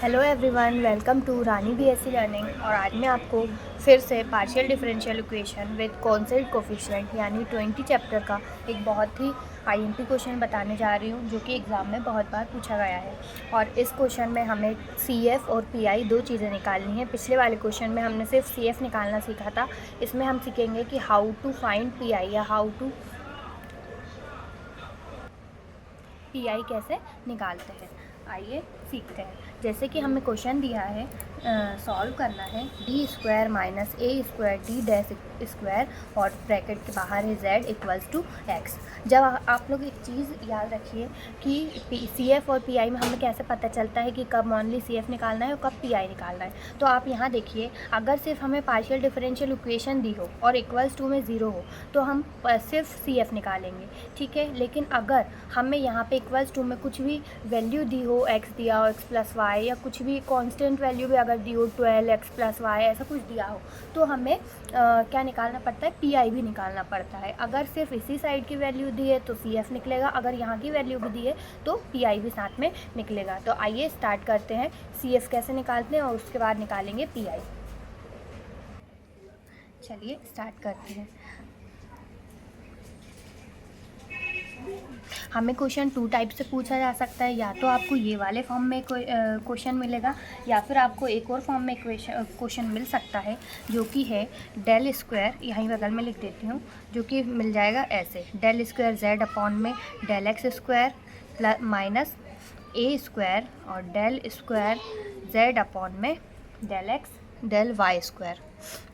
Hello everyone, welcome to Rani BSc learning. और आज मैं आपको फिर से partial differential equation with constant coefficient यानी 20 चैप्टर का एक बहुत ही आईएमपी क्वेश्चन बताने जा रही हूँ, जो कि एग्ज़ाम में बहुत बार पूछा गया है। और इस क्वेश्चन में हमें सीएफ और पीआई दो चीज़ें निकालनी है। पिछले वाले क्वेश्चन में हमने सिर्फ सीएफ निकालना सीखा था। इसमें हम सीखेंगे कि हाउ टू फाइंड पीआई या हाउ टू पीआई कैसे निकालते हैं। आइए सीखते हैं। जैसे कि हमें क्वेश्चन दिया है, सॉल्व करना है D square minus a square d dash square और ब्रैकेट के बाहर है z इक्वल्स टू एक्स। जब आप लोग एक चीज़ याद रखिए कि सी एफ और पी आई में हमें कैसे पता चलता है कि कब ओनली सी एफ निकालना है और कब पी आई निकालना है। तो आप यहाँ देखिए, अगर सिर्फ हमें पार्शियल डिफरेंशियल इक्वेशन दी हो और इक्वल्स टू में ज़ीरो हो तो हम सिर्फ सी एफ निकालेंगे, ठीक है। लेकिन अगर हमें यहाँ पे इक्वल्स टू में कुछ भी वैल्यू दी हो, एक्स दिया हो, एक्स प्लस वाई, या कुछ भी कांस्टेंट वैल्यू भी अगर दी हो 12 एक्स प्लस वाई, ऐसा कुछ दिया हो, तो हमें क्या निकालना पड़ता है, पी आई भी निकालना पड़ता है। अगर सिर्फ इसी साइड की वैल्यू दी है तो सी एफ निकलेगा, अगर यहाँ की वैल्यू भी दी है तो पी आई भी साथ में निकलेगा। तो आइए स्टार्ट करते हैं, सी एफ कैसे निकालते हैं और उसके बाद निकालेंगे पी आई। चलिए स्टार्ट करते हैं। हमें क्वेश्चन टू टाइप से पूछा जा सकता है, या तो आपको ये वाले फॉर्म में क्वेश्चन मिलेगा, या फिर आपको एक और फॉर्म में क्वेश्चन मिल सकता है, जो कि है डेल स्क्वायर, यहीं बगल में लिख देती हूँ, जो कि मिल जाएगा ऐसे, डेल स्क्वायर जेड अपॉन में del x square plus minus a square और डेल स्क्वायर जेड अपॉन में del x del y square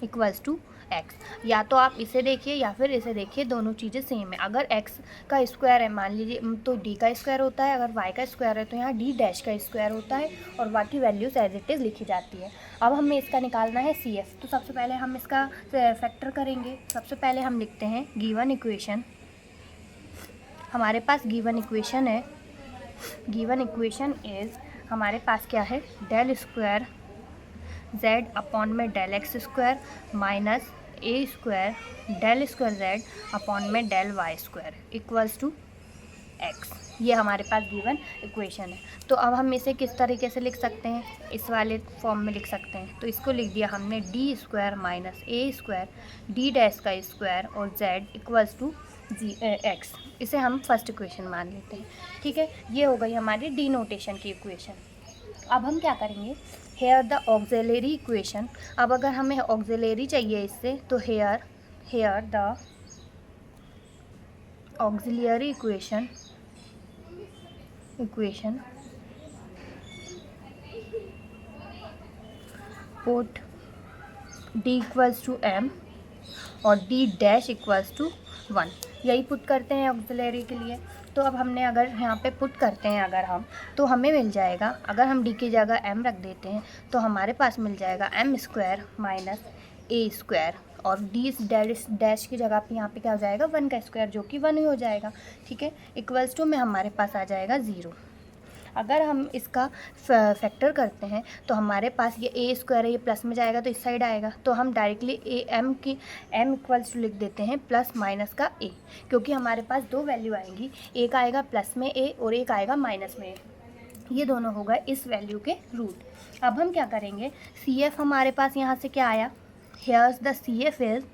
equals to x. या तो आप इसे देखिए या फिर इसे देखिए, दोनों चीज़ें सेम है। अगर x का स्क्वायर है मान लीजिए तो d का स्क्वायर होता है, अगर y का स्क्वायर है तो यहाँ d डैश का स्क्वायर होता है, और बाकी वैल्यूज एज इट इज़ लिखी जाती है। अब हमें इसका निकालना है सी एफ। तो सबसे पहले हम इसका फैक्टर करेंगे। सबसे पहले हम लिखते हैं गिवन इक्वेशन। हमारे पास गिवन इक्वेशन है, गिवन इक्वेशन इज़, हमारे पास क्या है, डेल स्क्वायर z अपॉन में del x square minus a square del square z upon में del y square equals to x. ये हमारे पास गिवन इक्वेशन है। तो अब हम इसे किस तरीके से लिख सकते हैं, इस वाले फॉर्म में लिख सकते हैं। तो इसको लिख दिया हमने D square minus a square d dash का स्क्वायर और z इक्वल्स टू एक्स। इसे हम फर्स्ट इक्वेशन मान लेते हैं, ठीक है। ये हो गई हमारी डी नोटेशन की इक्वेशन। अब हम क्या करेंगे, हेयर द ऑक्सिलरी इक्वेशन। अब अगर हमें ऑक्सिलरी चाहिए इससे, तो here the auxiliary equation put D equals to M और डी डैश इक्वल्स टू 1। यही पुट करते हैं ऑक्सिलरी के लिए। तो अब हमने अगर यहाँ पे पुट करते हैं अगर हम, तो हमें मिल जाएगा, अगर हम डी की जगह m रख देते हैं तो हमारे पास मिल जाएगा m square minus a square, और डी डैश की जगह पे यहाँ पे क्या हो जाएगा, 1 का स्क्वायर, जो कि 1 ही हो जाएगा, ठीक है। इक्वल्स टू में हमारे पास आ जाएगा 0। अगर हम इसका फैक्टर करते हैं तो हमारे पास ये ए स्क्वायर है, ये प्लस में जाएगा तो इस साइड आएगा, तो हम डायरेक्टली एम इक्वल्स टू लिख देते हैं प्लस माइनस का ए, क्योंकि हमारे पास दो वैल्यू आएंगी, एक आएगा प्लस में ए और एक आएगा माइनस में ए। ये दोनों होगा इस वैल्यू के रूट। अब हम क्या करेंगे, सी एफ हमारे पास यहाँ से क्या आया, here's the C F is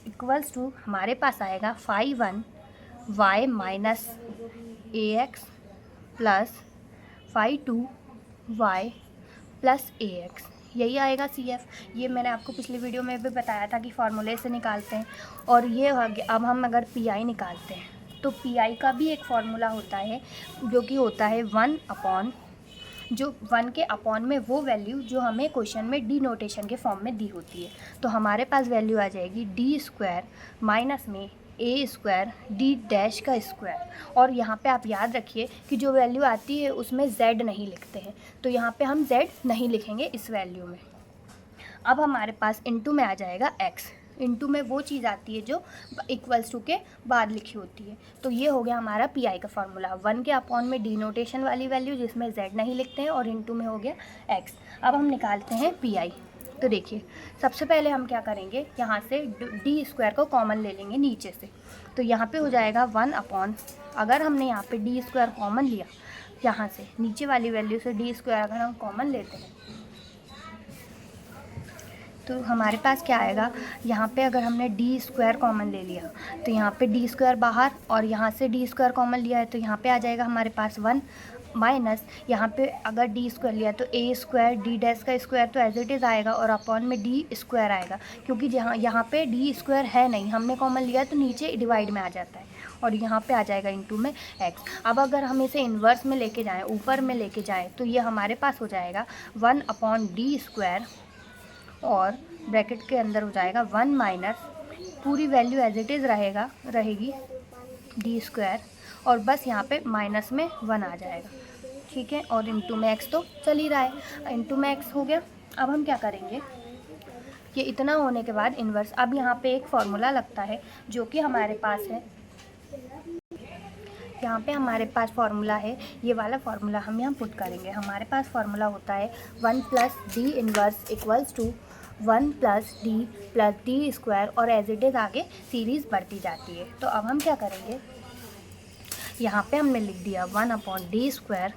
equals to, हमारे पास आएगा 5 Y minus A X plus 5 Y plus A X. यही आएगा सी एफ। ये मैंने आपको पिछली वीडियो में भी बताया था कि फार्मूले से निकालते हैं। और ये अब हम अगर पी आई निकालते हैं तो पी आई का भी एक फार्मूला होता है, जो कि होता है 1 अपॉन, जो 1 के अपॉन में वो वैल्यू जो हमें क्वेश्चन में डी नोटेशन के फॉर्म में दी होती है। तो हमारे पास वैल्यू आ जाएगी डी स्क्वायर माइनस में ए स्क्वायर डी डैश का स्क्वायर, और यहाँ पे आप याद रखिए कि जो वैल्यू आती है उसमें z नहीं लिखते हैं, तो यहाँ पे हम z नहीं लिखेंगे इस वैल्यू में। अब हमारे पास इनटू में आ जाएगा x। इनटू में वो चीज़ आती है जो इक्वल्स टू के बाद लिखी होती है। तो ये हो गया हमारा पी आई का फार्मूला, 1 के अपॉन में डी नोटेशन वाली वैल्यू जिसमें z नहीं लिखते हैं, और इनटू में हो गया x। अब हम निकालते हैं पी आई। तो देखिए, सबसे पहले हम क्या करेंगे, यहाँ से डी स्क्वायर को कॉमन ले लेंगे नीचे से, तो यहाँ पे हो जाएगा 1 अपॉन, अगर हमने यहाँ पे डी स्क्वायर कॉमन लिया यहाँ से नीचे वाली वैल्यू से डी स्क्वायर अगर हम कॉमन लेते हैं तो हमारे पास क्या आएगा, यहाँ पे अगर हमने डी स्क्वायर कॉमन ले लिया तो यहाँ पे डी स्क्वायर बाहर और यहाँ से डी स्क्वायर कॉमन लिया है तो यहाँ पे आ जाएगा हमारे पास 1 माइनस यहाँ पे अगर डी स्क्वायर लिया तो ए स्क्वायर डी डैश का स्क्वायर तो एज इट इज़ आएगा और अपॉन में डी स्क्वायर आएगा, क्योंकि जहाँ यहाँ पे डी स्क्वायर है नहीं, हमने कॉमन लिया तो नीचे डिवाइड में आ जाता है और यहाँ पे आ जाएगा इनटू में x। अब अगर हम इसे इन्वर्स में लेके जाएँ, ऊपर में लेके जाएँ तो ये हमारे पास हो जाएगा 1 अपॉन डी स्क्वायर और ब्रैकेट के अंदर हो जाएगा 1 माइनस पूरी वैल्यू एज इट इज़ रहेगी डी स्क्वायर और बस यहाँ पे माइनस में 1 आ जाएगा, ठीक है। और इनटू में x तो चल ही रहा है, इनटू में x हो गया। अब हम क्या करेंगे, ये इतना होने के बाद इन्वर्स, अब यहाँ पे एक फॉर्मूला लगता है जो कि हमारे पास है, यहाँ पे हमारे पास फार्मूला है, ये वाला फार्मूला हम यहाँ पुट करेंगे। हमारे पास फार्मूला होता है 1 plus D inverse equals to 1 plus D square और एज इट इज़ आगे सीरीज़ बढ़ती जाती है। तो अब हम क्या करेंगे, यहाँ पे हमने लिख दिया 1 अपॉन डी स्क्वायर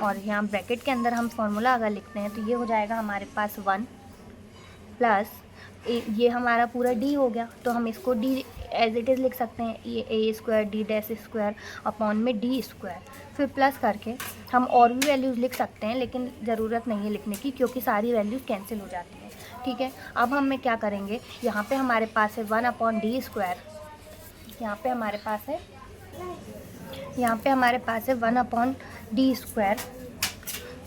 और यहाँ ब्रैकेट के अंदर हम फार्मूला अगर लिखते हैं तो ये हो जाएगा हमारे पास 1 प्लस ये हमारा पूरा डी हो गया तो हम इसको डी एज इट इज़ लिख सकते हैं, ये a square d dash square upon में डी स्क्वायर, फिर प्लस करके हम और भी वैल्यूज़ लिख सकते हैं लेकिन ज़रूरत नहीं है लिखने की क्योंकि सारी वैल्यूज़ कैंसिल हो जाती हैं, ठीक है। अब हम क्या करेंगे, यहाँ पे हमारे पास है 1 अपॉन डी स्क्वायर, यहाँ पे हमारे पास है 1 अपॉन डी स्क्वायर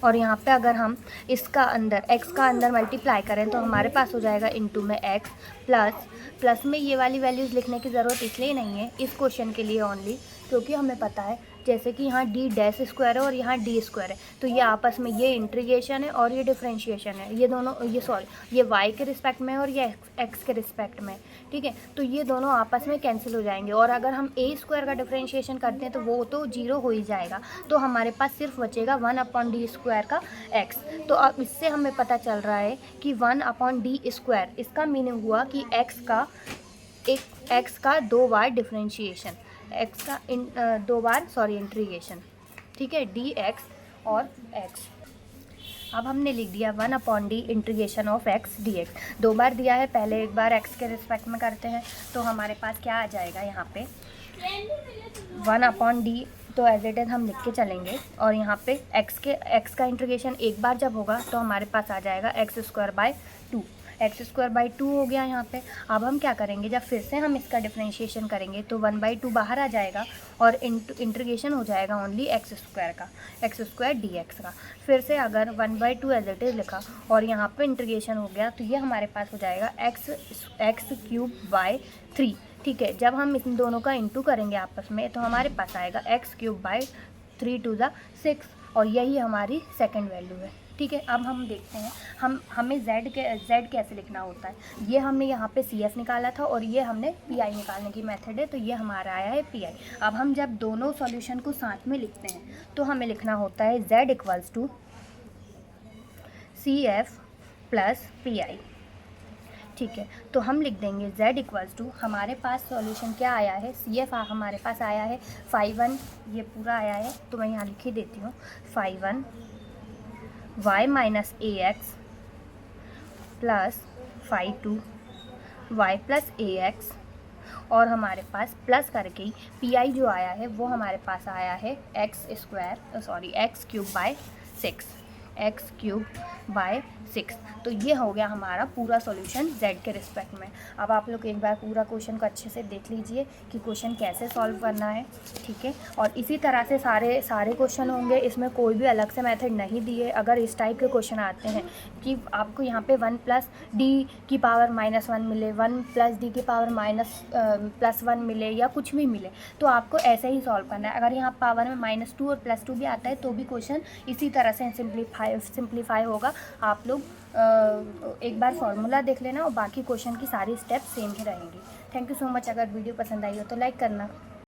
और यहाँ पे अगर हम इसका अंदर x का अंदर मल्टीप्लाई करें तो हमारे पास हो जाएगा इनटू में x प्लस में ये वाली वैल्यूज़ लिखने की ज़रूरत इसलिए नहीं है इस क्वेश्चन के लिए ओनली, क्योंकि हमें पता है जैसे कि यहाँ डी डैश स्क्वायर है और यहाँ डी स्क्वायर है तो ये आपस में ये इंटीग्रेशन है और ये डिफरेंशिएशन है, ये दोनों ये y के रिस्पेक्ट में और ये x के रिस्पेक्ट में, ठीक है। तो ये दोनों आपस में कैंसिल हो जाएंगे और अगर हम ए स्क्वायर का डिफरेंशिएशन करते हैं तो वो तो 0 हो ही जाएगा, तो हमारे पास सिर्फ बचेगा 1 अपॉन डी स्क्वायर का x। तो अब इससे हमें पता चल रहा है कि 1 अपॉन डी स्क्वायर, इसका मीनिंग हुआ कि x का 2 बार डिफरेंशिएशन, x का 2 बार इंटीग्रेशन, ठीक है, dx और x। अब हमने लिख दिया 1 upon D integration of x dx, 2 बार दिया है, पहले एक बार x के रिस्पेक्ट में करते हैं तो हमारे पास क्या आ जाएगा यहाँ पे 1 अपॉन डी, तो एज इट इज़ हम लिख के चलेंगे और यहाँ पे x का इंटीग्रेशन एक बार जब होगा तो हमारे पास आ जाएगा x² हो गया यहाँ पे। अब हम क्या करेंगे, जब फिर से हम इसका डिफरेंशिएशन करेंगे तो 1/2 बाहर आ जाएगा और इंटीग्रेशन हो जाएगा ओनली x² dx का। फिर से अगर 1/2 एज इट इज़ लिखा और यहाँ पे इंटीग्रेशन हो गया तो ये हमारे पास हो जाएगा x³ 3, ठीक है। जब हम इन दोनों का इंटू करेंगे आपस में तो हमारे पास आएगा x³ 3 × 6 और यही हमारी सेकंड वैल्यू है, ठीक है। अब हम देखते हैं हमें z कैसे लिखना होता है। ये हमने यहाँ पे CF निकाला था और ये हमने PI निकालने की मेथड है, तो ये हमारा आया है PI। अब हम जब दोनों सॉल्यूशन को साथ में लिखते हैं तो हमें लिखना होता है z = CF + PI, ठीक है। तो हम लिख देंगे z = हमारे पास सॉल्यूशन क्या आया है, CF हमारे पास आया है 5(1), ये पूरा आया है तो मैं यहाँ लिख ही देती हूँ 5(1) y - ax + 5(2) y + ax और हमारे पास प्लस करके ही PI जो आया है वो हमारे पास आया है x³ तो ये हो गया हमारा पूरा सॉल्यूशन z के रिस्पेक्ट में। अब आप लोग एक बार पूरा क्वेश्चन को अच्छे से देख लीजिए कि क्वेश्चन कैसे सॉल्व करना है, ठीक है। और इसी तरह से सारे क्वेश्चन होंगे, इसमें कोई भी अलग से मेथड नहीं दिए। अगर इस टाइप के क्वेश्चन आते हैं कि आपको यहाँ पे 1 + d⁻⁻1 मिले, 1 + d⁻⁻1 मिले या कुछ भी मिले तो आपको ऐसे ही सॉल्व करना है। अगर यहाँ पावर में -2 और +2 भी आता है तो भी क्वेश्चन इसी तरह से सिंप्लीफाई होगा। आप लोग एक बार फार्मूला देख लेना और बाकी क्वेश्चन की सारी स्टेप सेम ही रहेंगी। Thank you so much. अगर वीडियो पसंद आई हो तो लाइक करना।